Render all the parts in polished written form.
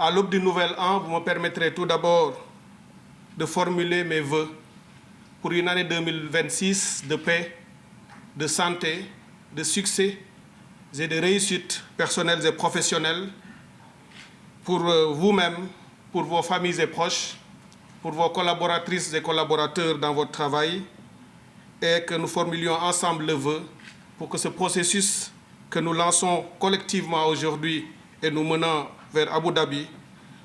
À l'aube du nouvel an, vous me permettrez tout d'abord de formuler mes vœux pour une année 2026 de paix, de santé, de succès et de réussite personnelles et professionnelles pour vous-même, pour vos familles et proches, pour vos collaboratrices et collaborateurs dans votre travail, et que nous formulions ensemble le vœu pour que ce processus que nous lançons collectivement aujourd'hui et nous menant vers Abu Dhabi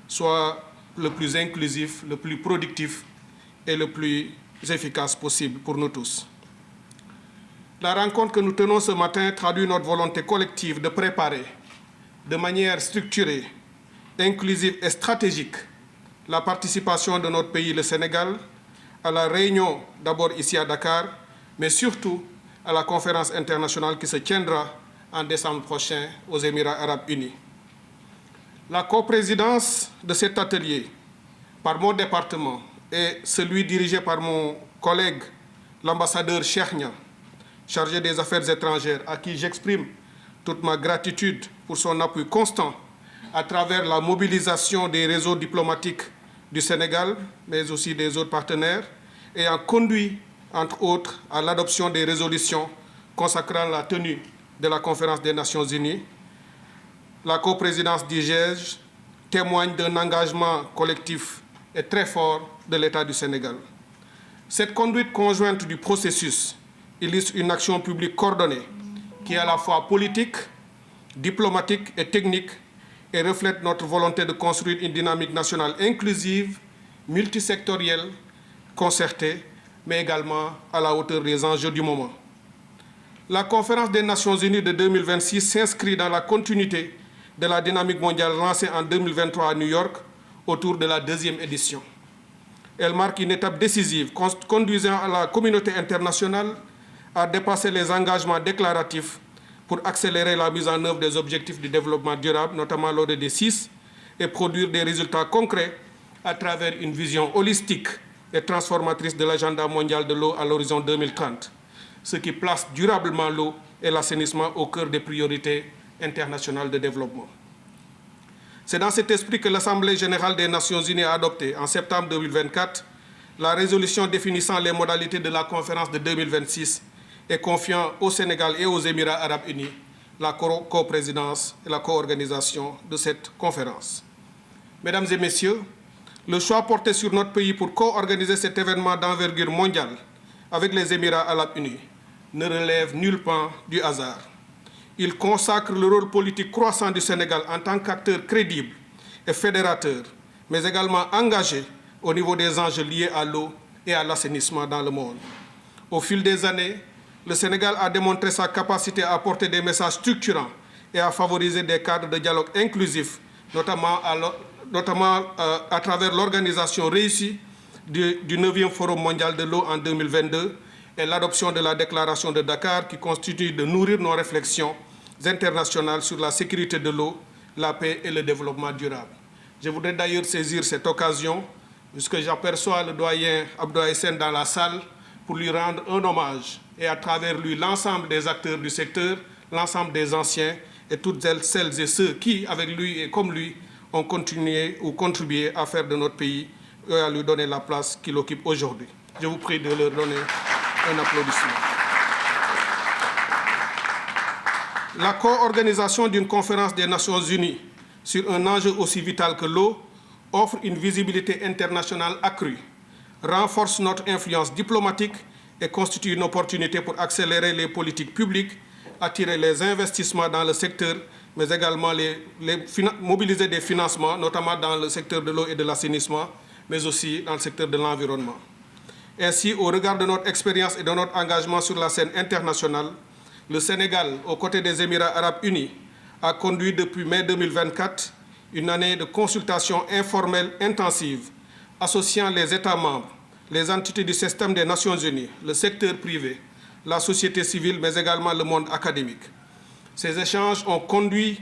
soit le plus inclusif, le plus productif et le plus efficace possible pour nous tous. La rencontre que nous tenons ce matin traduit notre volonté collective de préparer de manière structurée, inclusive et stratégique la participation de notre pays, le Sénégal, à la réunion d'abord ici à Dakar, mais surtout à la conférence internationale qui se tiendra en décembre prochain aux Émirats arabes unis. La coprésidence de cet atelier par mon département et celui dirigé par mon collègue, l'ambassadeur Cheikh Nia, chargé des affaires étrangères, à qui j'exprime toute ma gratitude pour son appui constant à travers la mobilisation des réseaux diplomatiques du Sénégal, mais aussi des autres partenaires, ayant conduit, entre autres, à l'adoption des résolutions consacrant la tenue de la conférence des Nations Unies. La coprésidence du GEJ témoigne d'un engagement collectif et très fort de l'État du Sénégal. Cette conduite conjointe du processus illustre une action publique coordonnée qui est à la fois politique, diplomatique et technique et reflète notre volonté de construire une dynamique nationale inclusive, multisectorielle, concertée, mais également à la hauteur des enjeux du moment. La conférence des Nations Unies de 2026 s'inscrit dans la continuité de la dynamique mondiale lancée en 2023 à New York autour de la deuxième édition. Elle marque une étape décisive conduisant à la communauté internationale à dépasser les engagements déclaratifs pour accélérer la mise en œuvre des objectifs du développement durable, notamment l'ODD 6, et produire des résultats concrets à travers une vision holistique et transformatrice de l'agenda mondial de l'eau à l'horizon 2030, ce qui place durablement l'eau et l'assainissement au cœur des priorités internationales de développement. C'est dans cet esprit que l'Assemblée générale des Nations unies a adopté en septembre 2024 la résolution définissant les modalités de la conférence de 2026 et confiant au Sénégal et aux Émirats arabes unis la coprésidence et la co-organisation de cette conférence. Mesdames et messieurs, le choix porté sur notre pays pour co-organiser cet événement d'envergure mondiale avec les Émirats arabes unis ne relève nulle part du hasard. Il consacre le rôle politique croissant du Sénégal en tant qu'acteur crédible et fédérateur, mais également engagé au niveau des enjeux liés à l'eau et à l'assainissement dans le monde. Au fil des années, le Sénégal a démontré sa capacité à apporter des messages structurants et à favoriser des cadres de dialogue inclusifs, notamment à travers l'organisation réussie du 9e Forum mondial de l'eau en 2022 et l'adoption de la déclaration de Dakar qui constitue de nourrir nos réflexions internationales sur la sécurité de l'eau, la paix et le développement durable. Je voudrais d'ailleurs saisir cette occasion, puisque j'aperçois le doyen Abdoulaye Sène dans la salle, pour lui rendre un hommage et à travers lui l'ensemble des acteurs du secteur, l'ensemble des anciens et toutes celles et ceux qui, avec lui et comme lui, ont continué ou contribué à faire de notre pays et à lui donner la place qu'il occupe aujourd'hui. Je vous prie de leur donner un applaudissement. La co-organisation d'une conférence des Nations Unies sur un enjeu aussi vital que l'eau offre une visibilité internationale accrue, renforce notre influence diplomatique et constitue une opportunité pour accélérer les politiques publiques, attirer les investissements dans le secteur, mais également mobiliser des financements, notamment dans le secteur de l'eau et de l'assainissement, mais aussi dans le secteur de l'environnement. Ainsi, au regard de notre expérience et de notre engagement sur la scène internationale, le Sénégal, aux côtés des Émirats arabes unis, a conduit depuis mai 2024 une année de consultation informelle intensive, associant les États membres, les entités du système des Nations unies, le secteur privé, la société civile, mais également le monde académique. Ces échanges ont conduit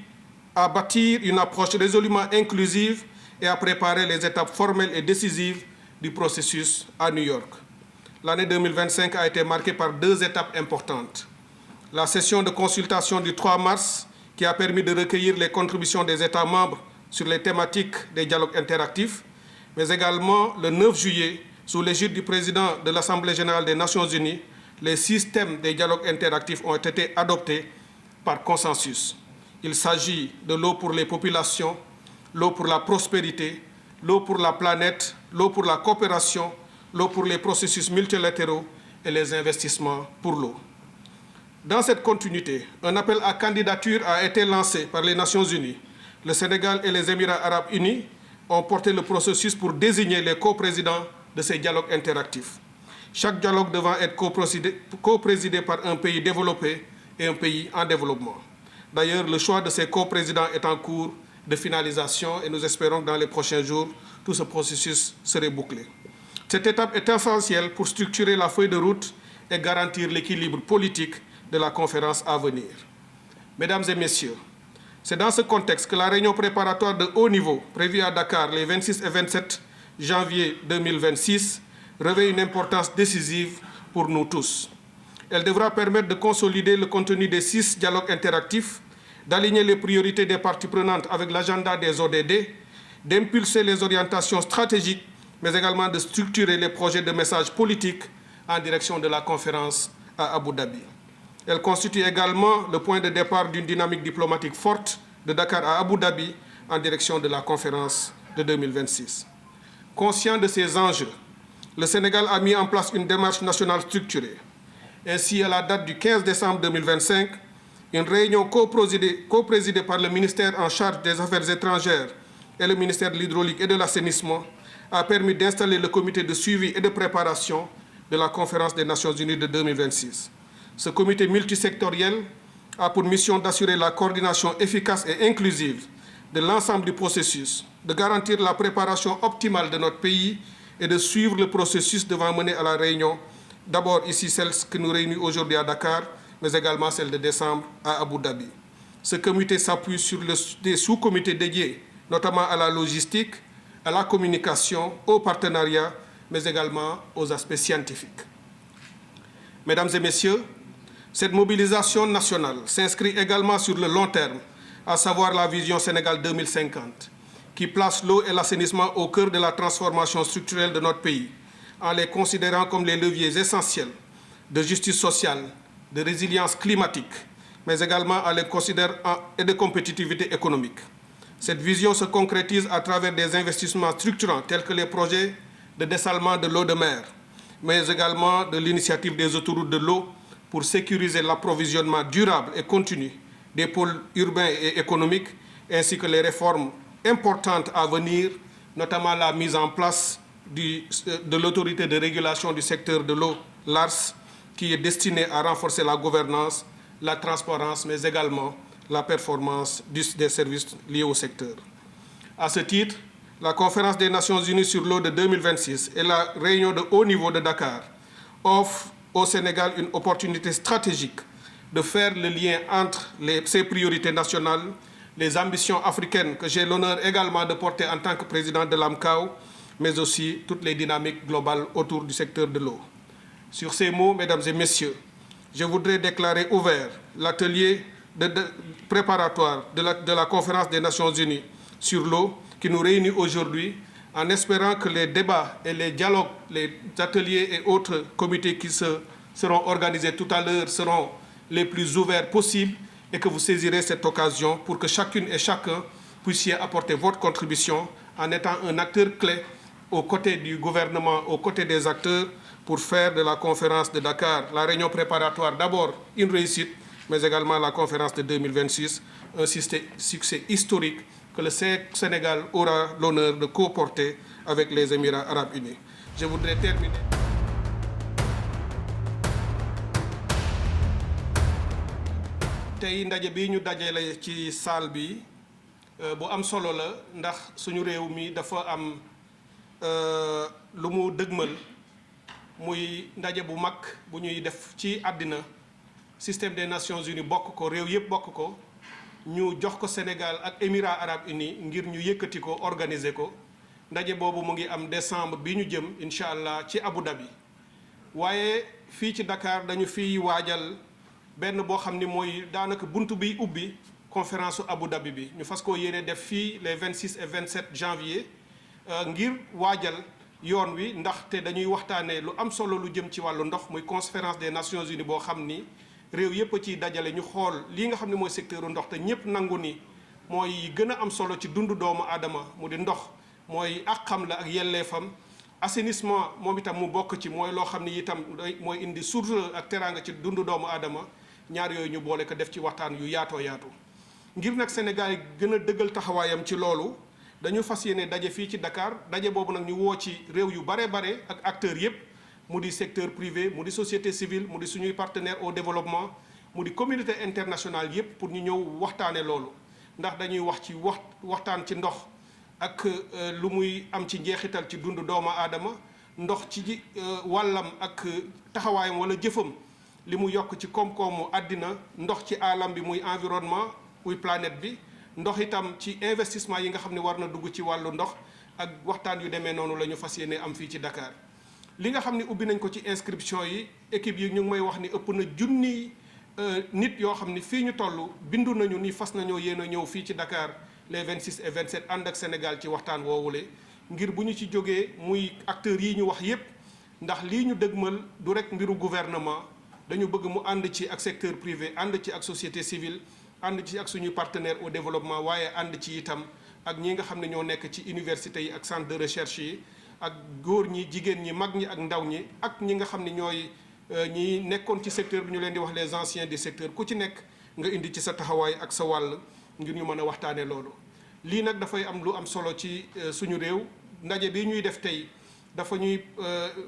à bâtir une approche résolument inclusive et à préparer les étapes formelles et décisives du processus à New York. L'année 2025 a été marquée par 2 étapes importantes. La session de consultation du 3 mars, qui a permis de recueillir les contributions des États membres sur les thématiques des dialogues interactifs, mais également le 9 juillet, sous l'égide du président de l'Assemblée générale des Nations unies, les 6 thèmes des dialogues interactifs ont été adoptés par consensus. Il s'agit de l'eau pour les populations, l'eau pour la prospérité, l'eau pour la planète, l'eau pour la coopération, l'eau pour les processus multilatéraux et les investissements pour l'eau. Dans cette continuité, un appel à candidature a été lancé par les Nations unies. Le Sénégal et les Émirats arabes unis ont porté le processus pour désigner les coprésidents de ces dialogues interactifs. Chaque dialogue devant être coprésidé par un pays développé et un pays en développement. D'ailleurs, le choix de ces coprésidents est en cours de finalisation et nous espérons que dans les prochains jours, tout ce processus serait bouclé. Cette étape est essentielle pour structurer la feuille de route et garantir l'équilibre politique de la conférence à venir. Mesdames et messieurs, c'est dans ce contexte que la réunion préparatoire de haut niveau prévue à Dakar les 26 et 27 janvier 2026 revêt une importance décisive pour nous tous. Elle devra permettre de consolider le contenu des 6 dialogues interactifs, d'aligner les priorités des parties prenantes avec l'agenda des ODD, d'impulser les orientations stratégiques, mais également de structurer les projets de messages politiques en direction de la conférence à Abu Dhabi. Elle constitue également le point de départ d'une dynamique diplomatique forte de Dakar à Abu Dhabi en direction de la conférence de 2026. Conscient de ces enjeux, le Sénégal a mis en place une démarche nationale structurée. Ainsi, à la date du 15 décembre 2025, une réunion coprésidée par le ministère en charge des Affaires étrangères et le ministère de l'Hydraulique et de l'Assainissement a permis d'installer le comité de suivi et de préparation de la conférence des Nations Unies de 2026. Ce comité multisectoriel a pour mission d'assurer la coordination efficace et inclusive de l'ensemble du processus, de garantir la préparation optimale de notre pays et de suivre le processus devant mener à la réunion, d'abord ici celle que nous réunit aujourd'hui à Dakar, mais également celle de décembre à Abu Dhabi. Ce comité s'appuie sur des sous-comités dédiés, notamment à la logistique, à la communication, au partenariat, mais également aux aspects scientifiques. Mesdames et messieurs, cette mobilisation nationale s'inscrit également sur le long terme, à savoir la vision Sénégal 2050, qui place l'eau et l'assainissement au cœur de la transformation structurelle de notre pays, en les considérant comme les leviers essentiels de justice sociale, de résilience climatique, mais également à les considérer et de compétitivité économique. Cette vision se concrétise à travers des investissements structurants tels que les projets de dessalement de l'eau de mer, mais également de l'initiative des autoroutes de l'eau pour sécuriser l'approvisionnement durable et continu des pôles urbains et économiques, ainsi que les réformes importantes à venir, notamment la mise en place de l'autorité de régulation du secteur de l'eau, l'ARS, qui est destinée à renforcer la gouvernance, la transparence, mais également la performance des services liés au secteur. À ce titre, la conférence des Nations Unies sur l'eau de 2026 et la réunion de haut niveau de Dakar offrent au Sénégal une opportunité stratégique de faire le lien entre ses priorités nationales, les ambitions africaines que j'ai l'honneur également de porter en tant que président de l'AMCAO, mais aussi toutes les dynamiques globales autour du secteur de l'eau. Sur ces mots, mesdames et messieurs, je voudrais déclarer ouvert l'atelier préparatoire de la conférence des Nations Unies sur l'eau qui nous réunit aujourd'hui, en espérant que les débats et les dialogues, les ateliers et autres comités qui seront organisés tout à l'heure seront les plus ouverts possibles et que vous saisirez cette occasion pour que chacune et chacun puissiez apporter votre contribution en étant un acteur clé aux côtés du gouvernement, aux côtés des acteurs, pour faire de la conférence de Dakar, la réunion préparatoire, d'abord une réussite, mais également la conférence de 2026, un succès historique que le Sénégal aura l'honneur de co-porter avec les Émirats arabes unis. Je voudrais terminer. Tey ndaje bi ñu dajale ci salle bi bu am solo la ndax suñu réew mi dafa am lu mu dëgmal muy ndaje bu mag bu ñuy def ci àddina système des Nations Unies bokk ko réew yëpp bokk ko ñu jox ko Sénégal ak Émirats arabes unis ngir ñu yëkkati ko organiser ko ndaje boobu mu ngi am décembre bi ñu jëm incha allah ci Abu Dhabi waaye fii ci Dakar dañu fiy waajal benn boo xam ni mooy daanaka buntu biy ubbi conférence Abu Dhabi bi ñu fas koo yéene def fii les 26 et 27 janvier ngir waajal yoon wi ndaxte dañuy waxtaanee lu am solo lu jëm ci wàllu ndox muy conférence des Nations Unies boo xam ni réew yépp a ciy dajale ñu xool lii nga xam ne mooy secteur ndox te ñépp nangu ni mooy gën a am solo ci dundu doomu aadama mu di ndox mooy àqam la ak yelleefam. Assainissement moom itam mu bokk ci mooy loo xam ne itam mooy indi source ak teraanga ci dundu doomu aadama ñaar yooyu ñu boole ko def ci waxtaan yu yaatoo yaatu. ngir nag Sénégal gën a dëggal taxawaayam ci loolu dañu fas yéene daje fii ci Dakar daje boobu nag ñu woo ci réew yu bare ak acteurs yépp mu di secteur privé mu di société civile mu di suñuy partenaire au développement mu di communauté internationale yépp pour ñu ñëw waxtaane loolu ndax dañuy wax ci waxtaan ci ndox ak lu muy am ci njeexital ci dundu doomu aadama ndox ci wàllam ak taxawaayam wala jëfam li mu yokk ci koom-koomu àddina ndox ci alam bi muy environnement muy planète bi ndox itam ci investissement yi nga xam ne war na dugg ci wàllu ndox ak waxtaan yu demee noonu la ñu fas yéene am fii ci Dakar. li nga xam ne ubbi nañ ko ci inscription yi équipe yi ñu ngi may wax ni ëpp na junni nit yoo xam ni fii ñu toll bindu nañu ni fas nañoo yéen a ñëw fii ci Dakar les 26 et 27 ànd ak Sénégal ci waxtaan woowule ngir bu ñu ci jógee muy acteurs yi ñu wax yépp ndax lii ñu dëgmal du rek mbiru gouvernement dañu bëgg mu ànd ci ak secteur privé ànd ci ak société civile ànd ci ak suñuy partenaire au développement waaye ànd ci itam ak ñi nga xam ne ñoo nekk ci université yi ak centre de recherche yi ak góor ñi jigéen ñi mag ñi ak ndaw ñi ak ñi nga xam ne ñooy ñi nekkoon ci secteur bi ñu leen di wax les anciens du secteur ku ci nekk nga indi ci sa taxawaay ak sa wàll ngir ñu mën a waxtaanee loolu. lii nag dafay am lu am solo ci suñu réew ndaje bi ñuy def tey dafa ñuy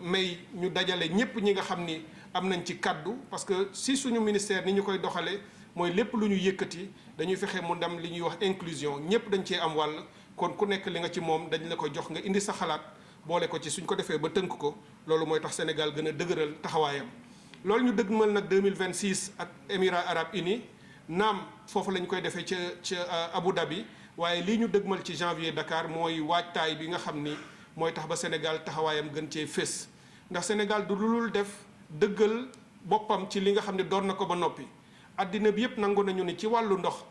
may ñu dajale ñépp ñi nga xam ni am nañ ci kàddu parce que si suñu ministère ni ñu koy doxalee mooy lépp lu ñu yëkkati dañuy fexe mu dem li ñuy wax inclusion ñépp dañ cee am wàll kon ku nekk li nga ci moom dañ la ko jox nga indi sa xalaat boole ko ci suñ ko defee ba tënk ko loolu mooy tax Sénégal gën a dëgëral taxawaayam. loolu ñu dëgmal nag 2026 ak Émirats arabes unis naam foofu lañ koy defee ca Abu Dhabi waaye lii ñu dëgmal ci janvier Dakar mooy waajtaay bi nga xam ni mooy tax ba Sénégal taxawaayam gën cee fés ndax Sénégal du lulul def dëggal boppam ci li nga xam ne doon na ko ba noppi. addina bi yëpp nangu nañu ni ci wàllu ndox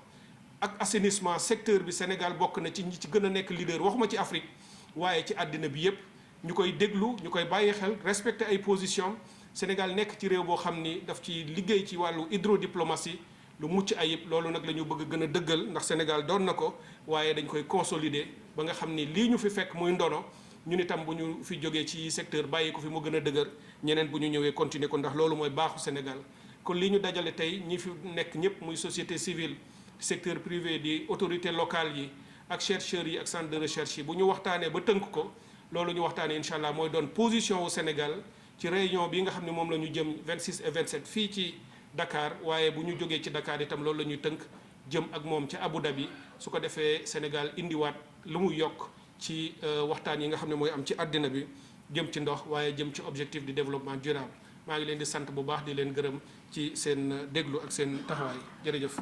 ak assainissement secteur bi Sénégal bokk na ci ñi ci gën a nekk leader waxuma ci Afrique waaye ci addina bi yëpp ñu koy déglu ñu koy bàyyi xel respecter ay position Sénégal nekk ci réew boo xam ni daf ci liggéey ci wàllu hydrodiplomatie lu mucc ayib loolu nag la ñu bëgg gën a dëggal ndax Sénégal doon na ko waaye dañ koy consolider ba nga xam ni lii ñu fi fekk muy ndono ñun itam bu ñu fi jógee ci secteur bàyyi ko fi mu gën a dëgër ñeneen bu ñu ñëwee continuer ko ndax loolu mooy baaxu Sénégal. kon lii ñu dajale tey ñi fi nekk ñëpp muy société civile secteur privé di autorité locale yi ak chercheurs yi ak centre de recherche yi bu ñu waxtaanee ba tënk ko loolu ñu waxtaanee incha allah mooy doon position wu Sénégal ci réunion bi nga xam ne moom la ñu jëm 26 et 27 fii ci Dakar waaye bu ñu jógee ci Dakar itam loolu la ñuy tënk jëm ak moom ci Abu Dhabi su ko defee Sénégal indiwaat lu muy yokk ci waxtaan yi nga xam ne mooy am ci àddina bi jëm ci ndox waaye jëm ci objectif de développement durable maa ngi leen di sant bu baax di leen gërëm ci seen déglu ak seen taxawaay jërëjëf.